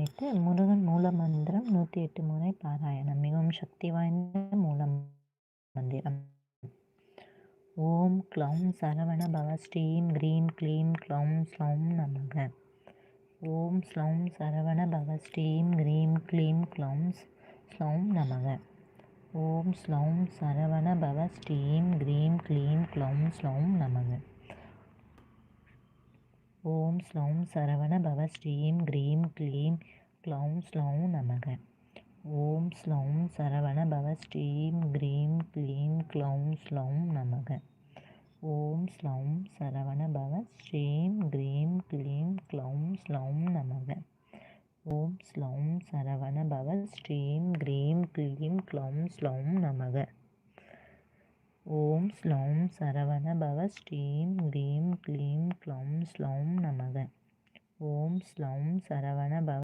வைத்து முருகன் மூலமந்திரம் 108 முறை பாராயணம். மிகவும் சக்தி வாய்ந்த மூலமந்திரம். ஓம் க்ளௌம் சரவண பவ ஸ்ரீம் க்ரீம் க்ளீம் க்ளௌம் ஸ்லௌம் நமக. ஓம் ஸ்லௌம் சரவண பவ ஸ்ரீம் க்ரீம் க்ளீம் க்ளௌம் ஸ்லௌம் நமக. ஓம் ஸ்லௌம் சரவண பவ ஸ்ரீம் க்ரீம் க்ளீம் க்ளௌம் ஸ்லௌம் நமக. ஓம் ஸ்லௌம் சரவண பவ ஸ்ரீம் க்ரீம் க்ளீம் க்ளௌம் ஸ்லௌம் நமக. ஓம் ஸ்லௌம் சரவண பவ ஸ்ரீம் க்ரீம் க்ளீம் க்ளௌம் ஸ்லௌம் நமக. ஓம் ஸ்லௌம் சரவண பவ ஸ்ரீம் க்ரீம் க்ளீம் க்ளௌம் ஸ்லௌம் நமக. ஓம் ஸ்லௌம் சரவண பவ ஸ்ரீம் க்ரீம் க்ளீம் க்ளௌம் ஸ்லௌம் நமக. ஓம் ஸ்லௌம் சரவண பவ ஸ்ரீம் க்ரீம் க்ளீம் க்ளௌம் ஸ்லௌம் நமக. ஓம் ஸ்லௌம் சரவண பவ